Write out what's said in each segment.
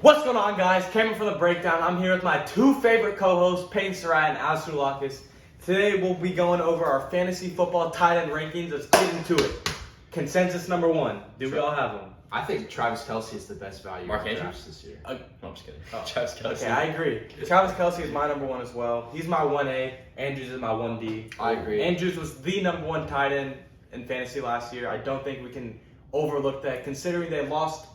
What's going on, guys? Cameron for the breakdown. I'm here with my two favorite co-hosts, Peyton Sarai and Alex Sulakis. Today we'll be going over our fantasy football tight end rankings. Let's get into it. Consensus number one. Do we all have them? I think Travis Kelce is the best value Mark in the Andrews? draft this year. No, I'm just kidding. Oh. Travis Kelce. Okay, I agree. Travis Kelce is my number one as well. He's my 1A. Andrews is my 1D. I agree. Andrews was the number one tight end in fantasy last year. I don't think we can overlook that. Considering they lost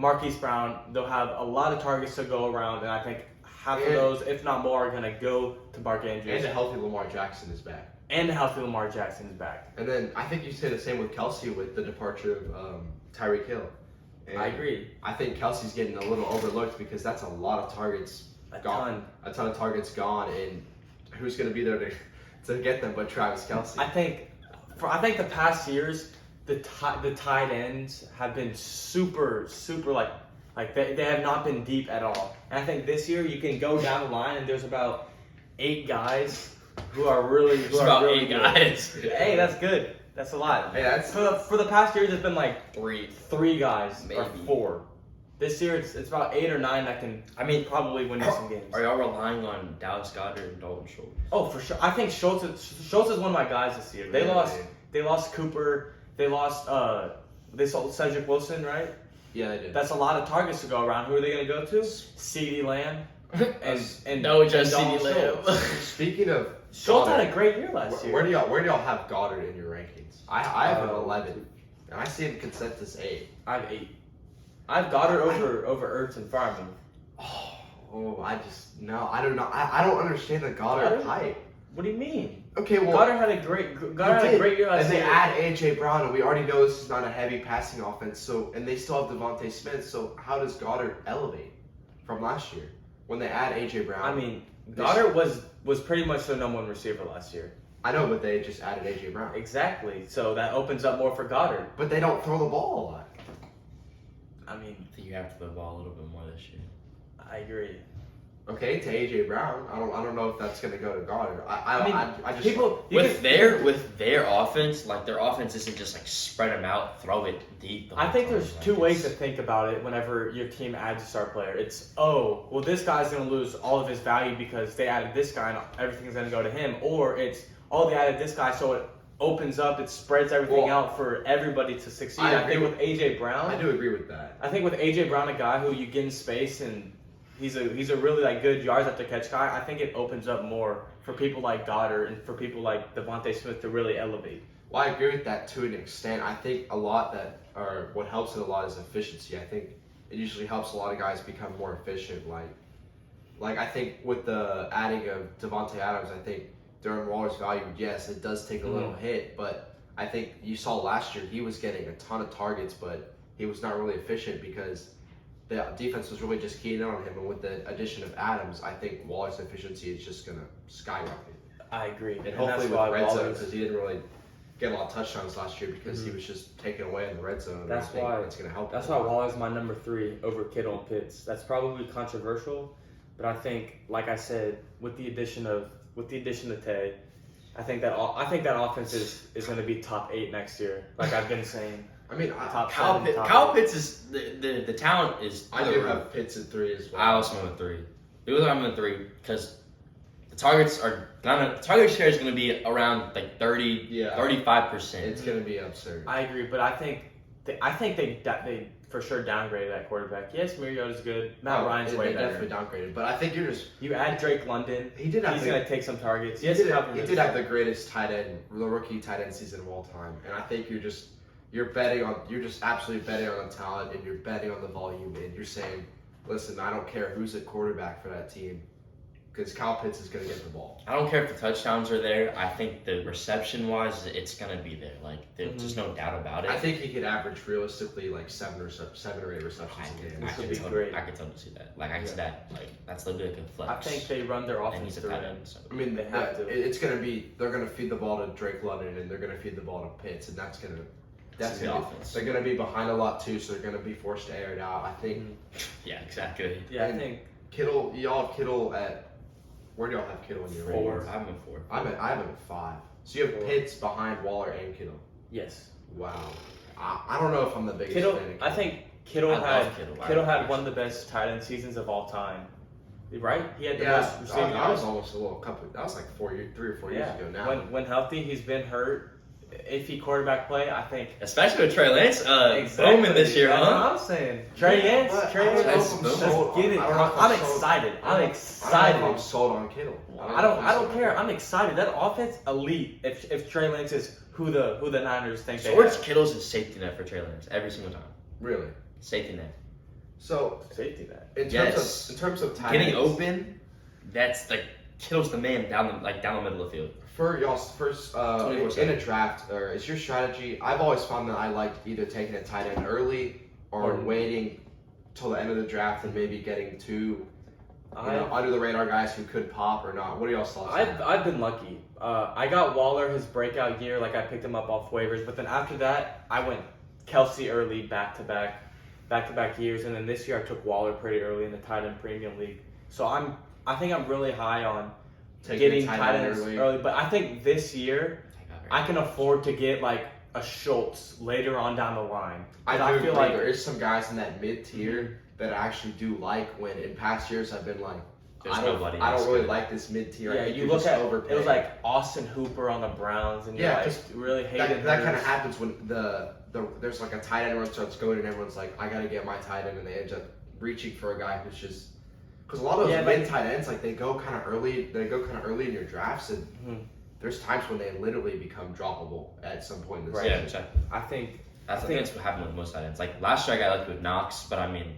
Marquise Brown, they'll have a lot of targets to go around, and I think half of those, if not more, are going to go to Mark Andrews. And a healthy Lamar Jackson is back. And the healthy Lamar Jackson is back. And then I think you say the same with Kelce with the departure of Tyreek Hill. And I agree. I think Kelsey's getting a little overlooked because that's a lot of targets gone. A ton of targets gone, and who's going to be there to get them but Travis Kelce? I think the past years, the tight ends have been super like they have not been deep at all. And I think this year you can go down the line and there's about 8 guys who are really eight good. guys. Hey, that's good. That's a lot. Hey, that's For the past years, it's been like Three. 3 guys or Maybe. 4. This year it's about 8 or 9 that can probably win you some games. Are y'all relying on Dallas Goedert and Dalton Schultz? Oh, for sure. I think Schultz is one of my guys this year. They lost Cooper. They lost they sold Cedric Wilson, right? Yeah, they did. That's a lot of targets to go around. Who are they going to go to? CeeDee Lamb and No, just Dalton CeeDee Lamb. Schultz. Speaking of Schultz had Goddard, a great year last year. where do y'all have Goddard in your rankings? I have him 11, and I see him consensus 8. I have 8. I have Goddard over Ertz and Fireman. I don't know. I don't understand the Goddard Goddard? hype. What do you mean? Okay, well, Goddard had a great year last and they year. add AJ Brown, and we already know this is not a heavy passing offense. So, and they still have Devontae Smith. So, how does Goddard elevate from last year when they add AJ Brown? I mean, Goddard was pretty much their number 1 receiver last year. I know, but they just added AJ Brown. Exactly. So that opens up more for Goddard. But they don't throw the ball a lot. I mean, I think you have to throw the ball a little bit more this year. I agree. Okay, to AJ Brown, I don't know if that's gonna go to Goddard. I just People With their offense, like their offense isn't just like spread them out, throw it deep. I think there's 2 ways to think about it whenever your team adds a star player. It's, this guy's going to lose all of his value because they added this guy and everything's going to go to him. Or it's, they added this guy so it opens up, it spreads everything out for everybody to succeed. I think with A.J. Brown, I do agree with that. I think with A.J. Brown, a guy who you get in space and he's a really good yards after catch guy, I think it opens up more for people like Goddard and for people like Devontae Smith to really elevate. Well, I agree with that to an extent. I think what helps it a lot is efficiency. I think it usually helps a lot of guys become more efficient. Like I think with the adding of Devontae Adams, I think Darren Waller's value, yes, it does take a little hit, but I think you saw last year he was getting a ton of targets, but he was not really efficient because the defense was really just keying in on him. And with the addition of Adams, I think Waller's efficiency is just going to skyrocket. I agree. And hopefully with red zone, because he didn't really get a lot of touchdowns last year because he was just taken away in the red zone. That's and I think it's going to help. That's why Waller's my number 3 over Kittle and Pitts. That's probably controversial, but I think, like I said, with the addition of Tay, I think that offense is going to be top 8 next year. Like I've been saying. I mean, Kyle Pitts is the talent is. I do have Pitts at 3 as well. I also have 3. The reason I'm at 3 because the target share is going to be around like 35%. It's going to be absurd. I agree, but I think they for sure downgraded that quarterback. Yes, Mariota's good. Matt Ryan's way better. Definitely downgraded, but I think you add Drake London. He's going to take some targets. He did have the greatest the rookie tight end season of all time, and I think you're just absolutely betting on the talent, and you're betting on the volume, and you're saying, listen, I don't care who's at quarterback for that team, because Kyle Pitts is going to get the ball. I don't care if the touchdowns are there. I think the reception-wise, it's going to be there. Like, there's just no doubt about it. I think he could average realistically like 7 or 8 receptions a game. This would be great. I could totally see that. Like, I can see that. Like, that's literally like a flex. I think they run their And offense he's a through tight him. end. So. I mean, They have to. it's going to be, they're going to feed the ball to Drake London, and they're going to feed the ball to Pitts, and that's going to the offense. They're going to be behind a lot too, so they're going to be forced to air it out. I think. Yeah, exactly. Yeah, I think Kittle. Y'all have Kittle at. Where do y'all have Kittle in your 4. ratings? I'm at 4. I have him at 5. So you have 4. Pitts behind Waller and Kittle. yes. Wow. I don't know if I'm the biggest Kittle. fan of Kittle. I think Kittle I had love Kittle. Kittle had one of the best tight end seasons of all time, right? He had the Yeah, most receiving that was yards. almost a little couple. That was like 3 or 4 years ago now. When healthy, he's been hurt. If he quarterback play, I think Especially with Trey Lance booming this year, That's what huh? I'm saying. Trey Lance, I don't know if I'm Lance, sold. let's get it. I don't know if I'm sold. excited. I'm I don't know excited. if I'm sold on Kittle. I don't care. I'm excited. That offense elite. If Trey Lance is who the Niners think they George have. Kittle's a safety net for Trey Lance every single time. Really. Safety net. So Safety net. in terms of tight Getting ends, open, that's like Kittle's the man down the middle of the field. for y'all's first in 24/7. a draft, or is your strategy? I've always found that I liked either taking a tight end early or waiting till the end of the draft and maybe getting two under the radar guys who could pop or not. What are y'all's thoughts? on that? I've been lucky. I got Waller his breakout year, like I picked him up off waivers, but then after that I went Kelsey early back to back years, and then this year I took Waller pretty early in the tight end premium league. So I think I'm really high on Taking getting a tight end ends early, but I think this year I can afford to get like a Schultz later on down the line. I I do feel agree. like There is some guys in that mid tier that I actually do like. When in past years I've been like, There's I don't nobody really that's good. like this mid tier. yeah, you look at it was like Austin Hooper on the Browns, and you're Yeah, like 'cause really hating that kind of happens when there's like a tight end run starts going and everyone's like, I gotta get my tight end, and they end up reaching for a guy who's just because a lot of those mid tight ends like they go kind of early in your drafts, and there's times when they literally become droppable at some point in the Yeah, season. exactly. I think I think that's what happened with most tight ends. Like last year, I got lucky with Knox, but I mean,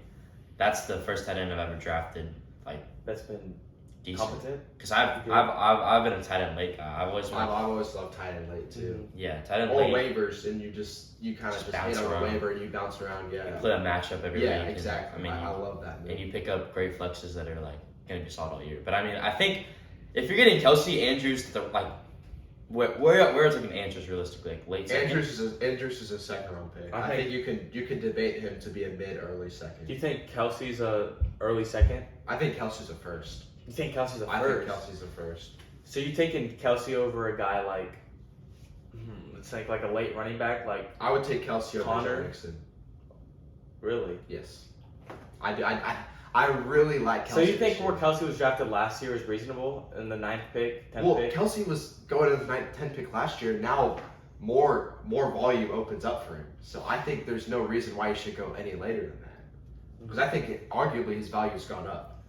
that's the first tight end I've ever drafted. Like that's been decent. competent. Because I've been a tight end late guy. I've always I've always loved tight end late too. yeah tight end Or late. waivers, and you kind of just bounce hit on a around. waiver and you bounce around. Yeah, Play a matchup every yeah, week. exactly. And, I mean, I love that. and you pick up great flexes that are like gonna be solid all year. But I mean, I think if you're getting Kelsey, Andrews, where is looking Andrews realistically? Like late second? Andrews is a second round pick. I think you can debate him to be a mid early second. Do you think Kelsey's a early second? I think Kelsey's a first. You think Kelsey's a I first? think Kelsey's a first. So you taking Kelsey over a guy like, it's like a late running back, like I would take Kelsey over Connor? Joe Mixon. really? Yes, I do. I really like Kelsey. So you think this where year. Kelsey was drafted last year is reasonable in the 9th pick, 10th Well, pick? Kelsey was going to the 10th pick last year. Now more volume opens up for him. So I think there's no reason why he should go any later than that. Because I think arguably his value's gone up.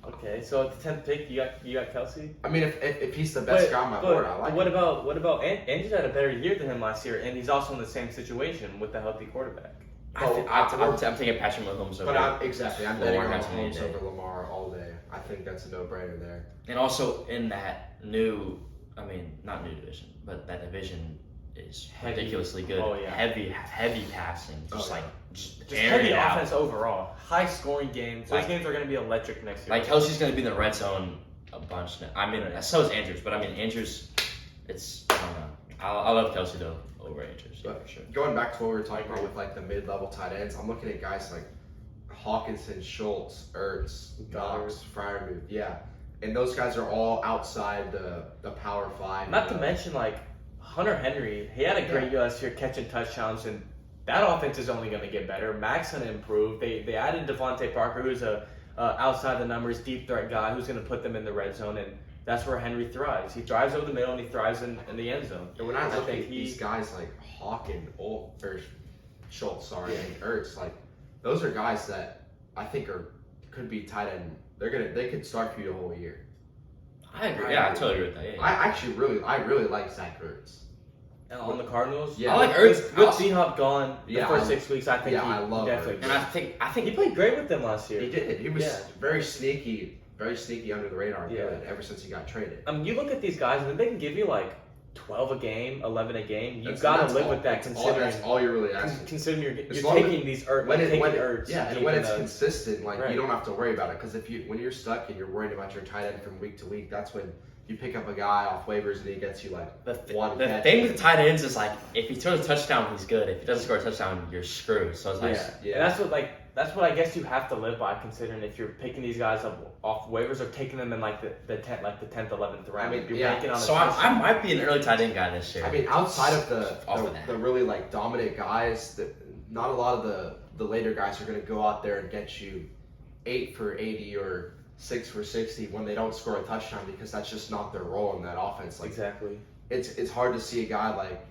Okay, so at the 10th pick, you got Kelsey. I mean, if he's the best guy on my board, I like what him. about Andrews had a better year than him last year, and he's also in the same situation with the healthy quarterback. I'm taking Patrick Mahomes over. But I'm betting Lamar on Jackson any Mahomes day. over Lamar all day. I think that's a no-brainer there. And also in that new, not new division, but that division is Heavy. ridiculously good. Oh, yeah. Heavy passing. Just Oh, yeah. just Just air heavy it out. offense overall. High scoring games. Those Like- games are going to be electric next year. Like Kelsey's gonna be in the red zone a bunch now. I mean, so is Andrews, but I mean Andrews, I don't know. I love Kelsey though over Andrews, yeah, for sure. Going back to what we were talking about with like the mid-level tight ends, I'm looking at guys like Hawkinson, Schultz, Ertz, Knox, Freiermuth, yeah, and those guys are all outside the Power Five. Not to mention like Hunter Henry. He had a great year last year catching touchdowns, and that offense is only going to get better. Max going to improve. They added Devontae Parker, who's a outside the numbers deep threat guy who's going to put them in the red zone, and that's where Henry thrives. He thrives over the middle, and he thrives in the end zone. And when I look think at these guys like Hawkins, or Schultz, and Ertz, like those are guys that I think could be tight end. They could start for you the whole year. I agree. Yeah, I totally agree with that. Yeah, I really like Zach Ertz. And on the Cardinals, Yeah. I like Ertz. with D-Hop gone the Yeah, first I- 6 weeks, I think I love definitely. Ertz. And I think He played great with them last year. He did. He was Yeah. very sneaky under the radar. Yeah. Good ever since he got traded. You look at these guys, and they can give you like 12 a game, 11 a game. You've That's- got that's to live all- with that, that's considering that's all you're really asking. considering As you're long taking these Ertz, When Ertz. and deep when in it's the- consistent, like Right. you don't have to worry about it. Because when you're stuck and you're worried about your tight end from week to week, that's when you pick up a guy off waivers and he gets you like the one catch. thing with tight ends is like if he throws a touchdown, he's good. If he doesn't score a touchdown, you're screwed. So it's like Yeah. And that's what I guess you have to live by, considering if you're picking these guys up off waivers or taking them in like the 10th, 11th round. I mean, you're yeah. banking on a So I might be an early tight end guy this year. I mean, outside of Off of that. the really like dominant guys, not a lot of the later guys are going to go out there and get you 8 for 80 or 6 for 60 when they don't score a touchdown because that's just not their role in that offense. Like Exactly. it's hard to see a guy like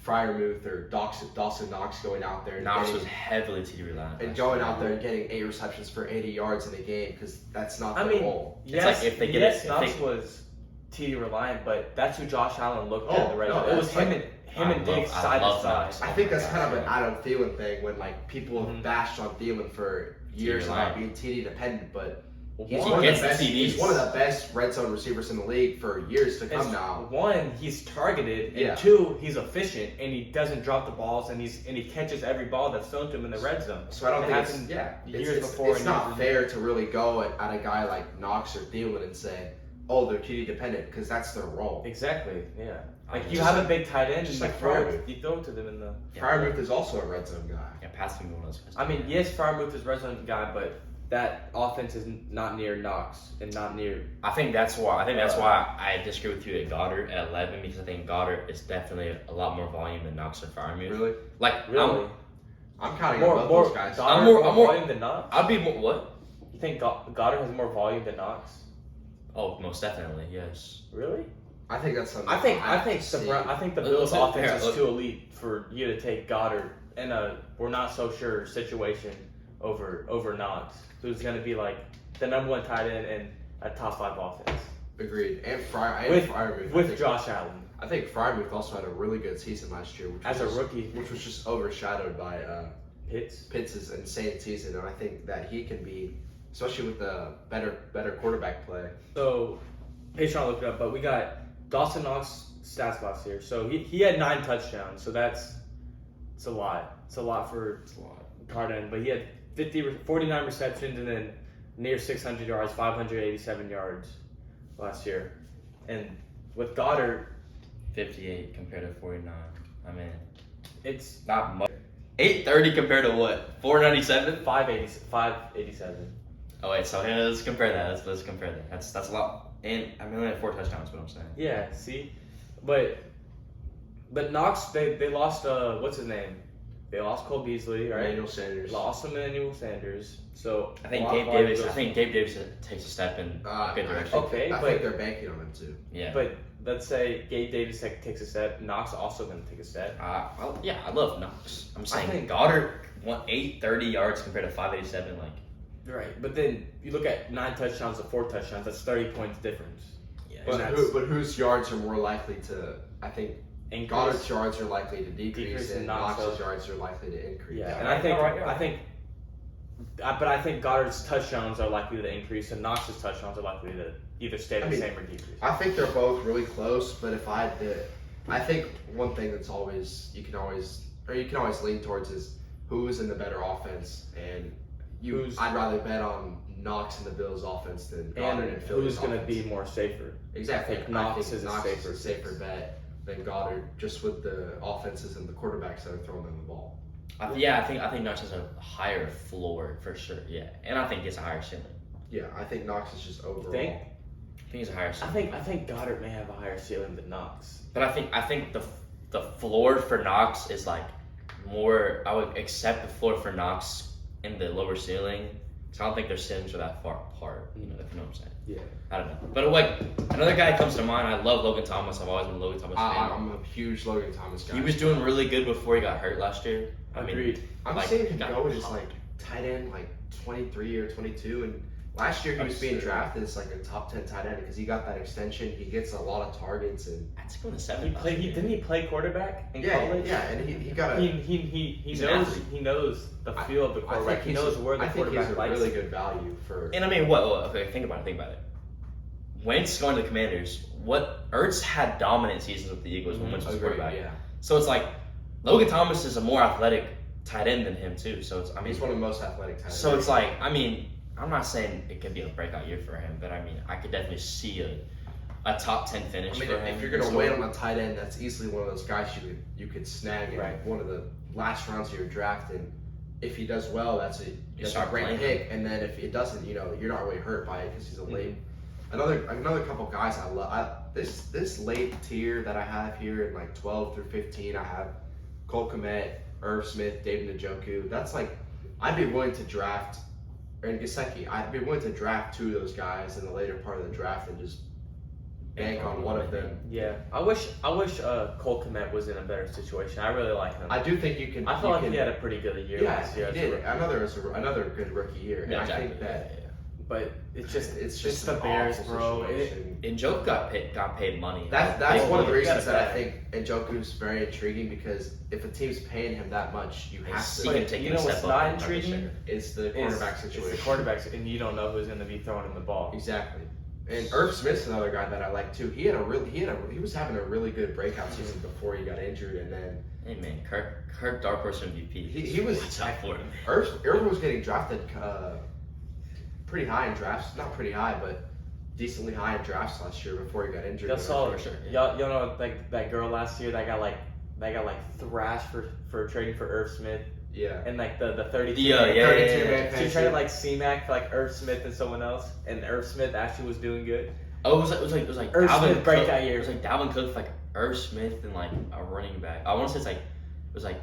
Freiermuth or Dawson Knox going out there and Knox getting- was heavily TD reliant. and going out there and getting 8 receptions for 80 yards in a game because that's not I their mean, role. It's like if they get it- if Knox they- was TD reliant, but that's who Josh Allen looked Oh, at in the red no, zone. It was that's him and Diggs I side to love side. Knox. I think Oh my that's kind of gosh, an yeah. Adam Thielen thing when like people have Mhm. bashed on Thielen for years reliant. about being TD dependent, but He one of gets the best, the TDs. he's one of the best red zone receivers in the league for years to come It's- now. One, he's targeted, and Yeah. two, he's efficient, and he doesn't drop the balls, and he catches every ball that's thrown to him in the red zone. So I don't It think it's happened it's, years it's, before it's and not years fair to really go at a guy like Knox or Thielen and say, oh, they're TD dependent because that's their role. Exactly. Yeah. Like Just you have a big tight end, just and like you throw it to them in the. Yeah. Freiermuth is also a red zone guy. Yeah, Pat's gonna be one of those guys. I mean, yes, Freiermuth is red zone guy, but that offense is not near Knox and not near. I think that's why I disagree with you at Goddard at 11 because I think Goddard is definitely a lot more volume than Knox or Freiermuth. Really? Like Really, I'm counting more on both more. those guys. Goddard I'm more more- volume than Knox. I'd be more what? You think Goddard has more volume than Knox? Oh, most definitely, yes. Really? I think that's something. I think see. the Look, Bills' look, offense here, is too elite for you to take Goddard in a we're not so sure situation over Knox, who's going to be like the number one tight end and a top 5 offense Agreed. And With- Freiermuth. I with think, Josh Allen I think Freiermuth also had a really good season last year, as a rookie. which was just overshadowed by Pitts. Pitts' insane season, and I think that he can be, especially with the better quarterback play. So, Patreon looked it up, but we got Dawson Knox stats box here. So he had 9 touchdowns. So it's a lot. It's a lot for tight end. But he had 49 receptions and then near 600 yards, 587 yards last year. And with Goddard, 58 compared to 49. I mean, it's not much. 830 compared to what? 497? 587. Oh wait, so yeah, let's compare that. Let's compare that. That's a lot. And I mean, only had 4 touchdowns. What I'm saying. Yeah, see, but Knox they lost what's his name? They lost Cole Beasley, right? Emmanuel Sanders. Lost Emmanuel Sanders. So I think a lot Gabe of volume Davis. goes- I think Gabe Davis takes a step in a good direction. Okay, I but- think they're banking on him too. Yeah. But let's say Gabe Davis takes a step. Knox also going to take a step. Yeah, I love Knox. I'm saying think- Goddard won 830 yards compared to 587. Like, Right, but then you look at 9 touchdowns to 4 touchdowns. That's 30 points difference. yeah, But- But whose yards are more likely to? I think Increase. Goddard's yards are likely to Decrease decrease, and and Knox's. Knox's yards are likely to increase. Yeah, Yeah, and right, I think right, right. but I think Goddard's touchdowns are likely to increase, and Knox's touchdowns are likely to either stay the I mean, same or decrease. I think they're both really close, but if I had to, I think one thing that's always you can always lean towards is who's in the better offense, and I'd rather bet on Knox and the Bills' offense than Goddard And and Philly's who's going to offense. be more safer? Exactly. I think Knox is a Knox safer is a safer bet than Goddard, just with the offenses and the quarterbacks that are throwing them the ball. I think Knox has a higher floor for sure. Yeah, and I think it's a higher ceiling. Yeah, I think Knox is just overall. think? I think it's a higher I ceiling. think Goddard may have a higher ceiling than Knox. But I think the floor for Knox is like more. I would accept the floor for Knox in the lower ceiling. So I don't think their ceilings are that far apart. You know, if you know what I'm saying. Yeah. I don't know. But like another guy comes to mind. I love Logan Thomas. I've always been a Logan Thomas fan. I'm a huge Logan Thomas guy. He was doing really good before he got hurt last year. I mean, Agreed. I'm like, seeing him got go as popped. like tight end, like 23 or 22, and last year he was being Absurd. drafted as like a top 10 tight end because he got that extension. He gets a lot of targets and I'd say going to He 7. played. Didn't he play quarterback in college? and he got a. He He's an knows athlete. he knows the feel of the I quarterback. think He knows where the I think quarterback he's a likes. really good value for. And I mean, okay, think about it. Wentz going to the Commanders. Ertz had dominant seasons with the Eagles when Wentz was Agreed, quarterback. yeah. So it's like Logan Thomas is a more athletic tight end than him too. So it's He's one of the most athletic tight ends. So it's like, I mean, I'm not saying it could be a breakout year for him, but I mean, I could definitely see a top 10 finish I mean, for him. if you're gonna wait on a tight end, that's easily one of those guys you could snag in Right. one of the last rounds of your draft, and if he does well, that's a start great playing pick. And then if it doesn't, you're not really hurt by it because he's a late. Mm-hmm. Another couple guys I love. This late tier that I have here in like 12 through 15, I have Cole Kmet, Irv Smith, David Njoku. That's like, I'd be willing to draft, and Gesicki. I'd be willing to draft 2 of those guys in the later part of the draft and just bank on one of them. Yeah, I wish Cole Kmet was in a better situation. I really like him. I do think you can. I feel you like can, he had a pretty good year Yeah, last year. he as a did. rookie. Another good rookie year. And Yeah, I exactly. think that But it's just the an Bears, awful bro. situation. And Joke got paid money. That's Big one of the money. reasons that I Yeah. think Njoku's very intriguing, because if a team's paying him that much, you have He to. can But take you a know step what's up not and intriguing? share. It's the quarterback situation. It's the quarterbacks, and you don't know who's going to be throwing him the ball. Exactly. And Irv Smith's another guy that I like too. He was having a really good breakout season before he got injured, and then Hey man, Kirk Dark Horse MVP. He was- Watch out for him. Irv was getting drafted pretty high in drafts. Not pretty high, but decently high in drafts last year before he got injured. Y'all saw for sure, y'all know like that girl last year that got thrashed for trading for Irv Smith, Yeah. and like the 32. Yeah. 32-man She fantasy. traded like C-Mac for like Irv Smith and someone else, and Irv Smith actually was doing good. Oh, it was like Irv Dalvin Smith Cook. breakout year. It was like Dalvin Cook, like Irv Smith, and like a running back. I want to say it was like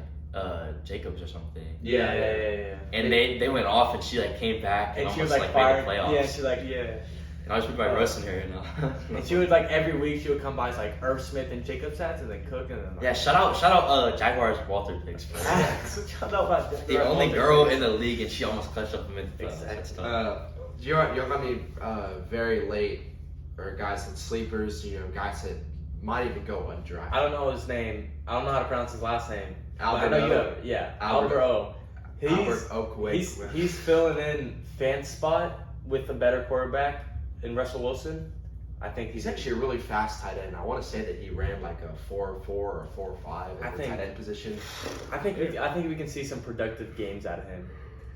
Jacobs or something. Yeah. And they went off, and she like came back and, And she was almost like made the fired. playoffs. Yeah, she like yeah. And I was by roasting her, you know. And she would like every week she would come by as like Irv Smith and Jacob stats and then Cook and then like, Yeah, shout out Jaguars Walter picks. Shout out about that. The only girl in the league, and she almost clutched up him in the Exactly. Do you have any very late or guys that sleepers? You know, guys that might even go undrafted. I don't know his name. I don't know how to pronounce his last name. But I Albert know you O. have, yeah, Albert- Albert O. Albert Oakway. He's filling in Fant's spot with a better quarterback in Russell Wilson. I think He's actually a really fast tight end. I want to say that he ran like a 4.4 or 4.5 I at the think- tight end position, I think we can see some productive games out of him,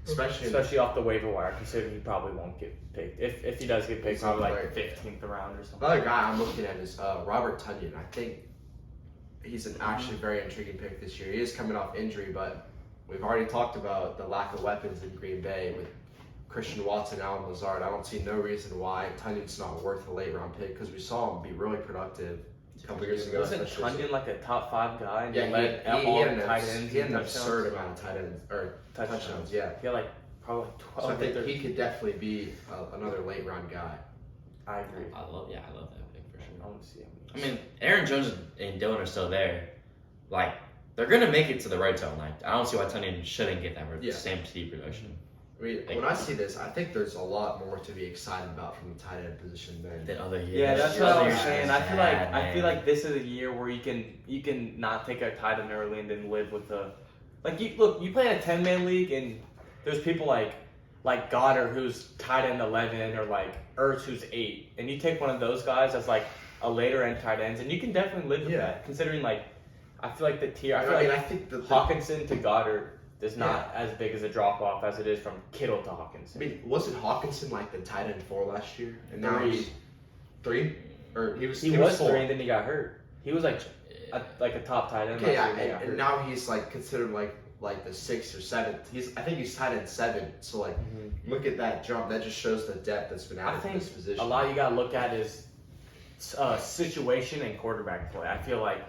especially off the waiver wire. Considering he probably won't get picked. If he does get picked, He's probably not like right. 15th round or something. Another guy I'm looking at is Robert Tonyan. I think he's an actually very intriguing pick this year. He is coming off injury, but we've already talked about the lack of weapons in Green Bay with Christian Watson, Allen Lazard. I don't see no reason why Tunyan's not worth a late round pick, because we saw him be really productive a couple years ago. Wasn't especially. Tunyon like a top 5 guy? And Yeah, he led he all had the tight ends. he had an and touchdowns? absurd amount of tight ends or touchdowns. Yeah. He had like probably like 12. So I think or he could definitely be another late round guy. I agree. I love that pick for I sure. want to see him. I mean, Aaron Jones and Dylan are still there. Like, they're gonna make it to the red zone. Like, I don't see why Tunyon shouldn't get that Yeah. same TD production I mean, when I see this, I think there's a lot more to be excited about from the tight end position than than other years. Yeah, that's Yeah, what I yeah, was saying. Yeah, I feel man. like this is a year where you can not take a tight end early and then live with the like you play in a 10-man league and there's people like Goddard who's tight end 11 or like Ertz who's 8 and you take one of those guys as like a later end tight ends and you can definitely live with Yeah. that considering like I feel like the tier I feel I mean, like I think the Hawkinson to Goddard is not as big as a drop off as it is from Kittle to Hawkinson. I mean, wasn't Hawkinson like the tight end 4 last year? And now 3. he's 3? Or he was He was 4. 3 and then he got hurt. He was like a top tight end. Okay, last year, yeah, he got and hurt. now he's like considered like the 6th or 7th. I think he's tight end 7. So like, look at that jump. That just shows the depth that's been I added to think this position. a lot you gotta look at is situation and quarterback play. I feel like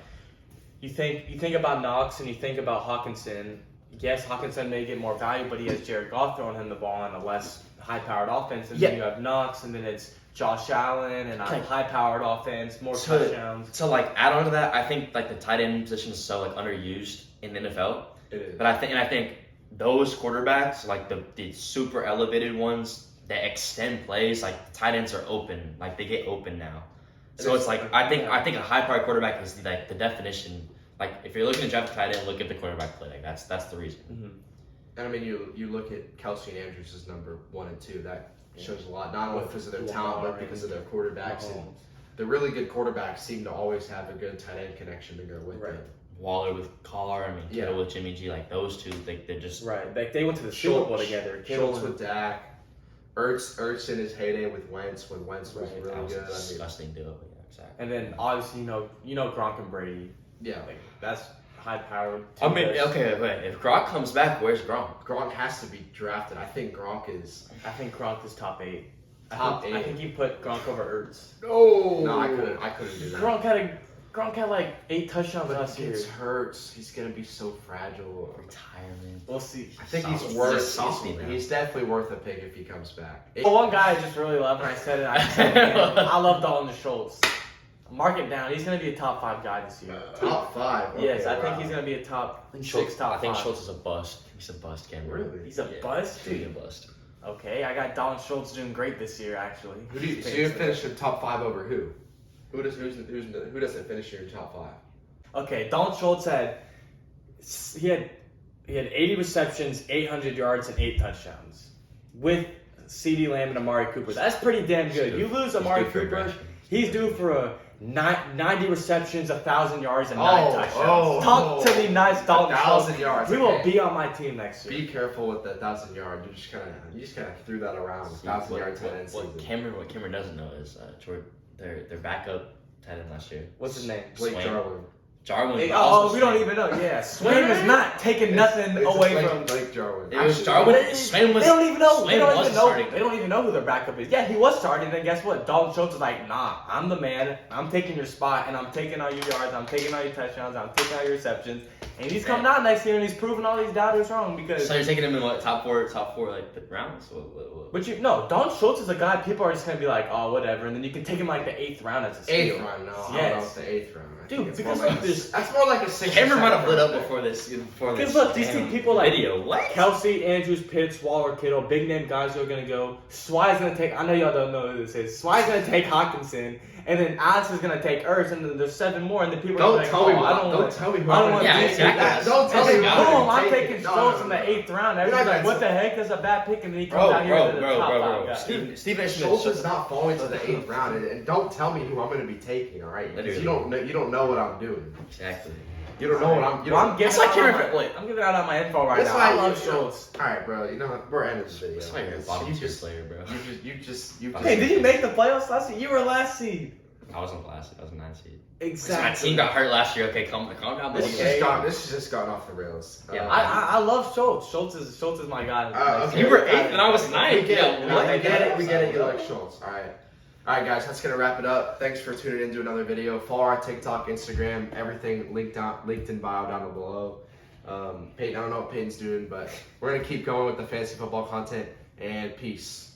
you think about Knox and you think about Hawkinson. Yes, Hawkinson may get more value, but he has Jared Goff throwing him the ball in a less high-powered offense, and then you have Knox, and then it's Josh Allen and a Okay. high-powered offense, more So- touchdowns. So like add on to that, I think like the tight end position is so like underused in the NFL. It is. But I think those quarterbacks, like the super elevated ones that extend plays, like tight ends are open, like they get open now. So it's like I think a high powered quarterback is like the definition. Like if you're looking to draft a tight end, look at the quarterback play. Like that's the reason. And I mean, you look at Kelsey and Andrews as number 1 and 2. That shows a lot, not only because of their talent, but because of their quarterbacks. And the really good quarterbacks seem to always have a good tight end connection to go with Right. it. Waller with Carr, I mean Kittle Yeah. with Jimmy G, like those two, they're just Right, like they went to the Super Bowl together. Kittle Schultz with Dak. Ertz in his heyday with Wentz when Wentz was Right, really that was good. a disgusting deal. Yeah, exactly. and then obviously you know Gronk and Brady. Yeah, Like that's high-powered. I mean, two-best. okay, wait. If Gronk comes back, where's Gronk? Gronk has to be drafted. I think Gronk is. I think Gronk is top 8. Top I 8. think you put Gronk over Ertz. No, I couldn't do that. Gronk Gronk had like 8 touchdowns But last he year. gets hurt. He's gonna be so fragile. Retirement. We'll see. I think Solid. he's He's worth. just salty now. He's definitely worth a pick if he comes back. But one guy I just really love, and I said it. I said it again. I love Dalton Schultz. Mark it down. He's gonna be a top 5 guy this year. Top 5. Okay, Yes, I think wow. he's gonna be a top 6, Schultz, top 5. I think Schultz is a bust. He's a bust, Cameron. Really? He's a bust. Dude, a bust. Okay, I got Dalton Schultz doing great this year, actually. So you finish in top 5 over who? Who doesn't finish in your top 5? Okay, Dalton Schultz he had 80 receptions, 800 yards, and 8 touchdowns with CeeDee Lamb and Amari Cooper. That's pretty damn good. You lose Amari He's due for Cooper, regression. he's due for a 90 receptions, 1,000 yards, and 9 touchdowns. Talk to me nice, Dalton Schultz. 1,000 yards. He will okay. be on my team next year. Be careful with the 1,000 yards. You just kind of threw that around. 1,000 yards tight end What season. Cameron doesn't know is their backup tight end last year. What's his name? Blake Swain. Jarwin. Jarwin. Hey, also we don't Swain. even know. Yeah, Swain is not taking nothing It's away Blake, from. Blake Jarwin. It was Actually, Jarwin. But Swain was. They don't even know. Swain They don't was even know. starting. They don't even know who their backup is. Yeah, he was starting. Then guess what? Dalton Schultz is like, nah, I'm the man. I'm taking your spot, and I'm taking all your yards. I'm taking all your touchdowns. I'm taking all your receptions. And he's coming out next year, and he's proving all these doubters wrong because. So you're taking him in what top four like the rounds? What? But Dalton Schultz is a guy people are just gonna be like, oh, whatever, and then you can take him like the 8th round as a steal. 8th round, no. I Yes. don't know if the 8th round. I Dude, think it's because more like look, there's- that's more like a 6th. Cameron might have lit up pick. before this. Because look, these damn people like video. What? Kelsey, Andrews, Pitts, Waller, Kittle, big name guys who are gonna go. Swy's gonna take. I know y'all don't know who this is. Swy's gonna take Hawkinson, and then Alex is gonna take Ertz, and then there's 7 more, and then people are Don't like, tell me. oh, I don't Don't want. tell me. Who I don't I'm want gonna Yeah, take. exactly. That- Don't tell me. Boom! who I'm gonna take taking it. Schultz in the 8th round. Everybody's not like, what the gonna- heck? That's a bad pick, and then he comes out here to the top 5 guy. Steve A. Schultz Smith. is not falling to the 8th round, and don't tell me who I'm going to be taking. All right, because Literally. you don't know what I'm doing. Exactly. You don't know what I'm. You Well, don't, I'm giving That's why out Cameron- all my- wait. I'm giving out all my info right That's now. why I love you- Schultz. all right, bro. You know what? We're ending this video. That's why you're a bottom tier player, bro. You just. Hey, did you make the playoffs last year? You were last seed. I wasn't last. I was 9 seed. Exactly. My team got hurt last year. Okay, calm down. This Okay. has just gone off the rails. Yeah, I love Schultz. Schultz is my guy. Okay. You were 8th and I was We 9th. get it. Yeah, what? We get it. We get it. You like Schultz. All right, guys. That's gonna wrap it up. Thanks for tuning in to another video. Follow our TikTok, Instagram, everything linked in bio down below. Peyton, I don't know what Peyton's doing, but we're gonna keep going with the fantasy football content. And peace.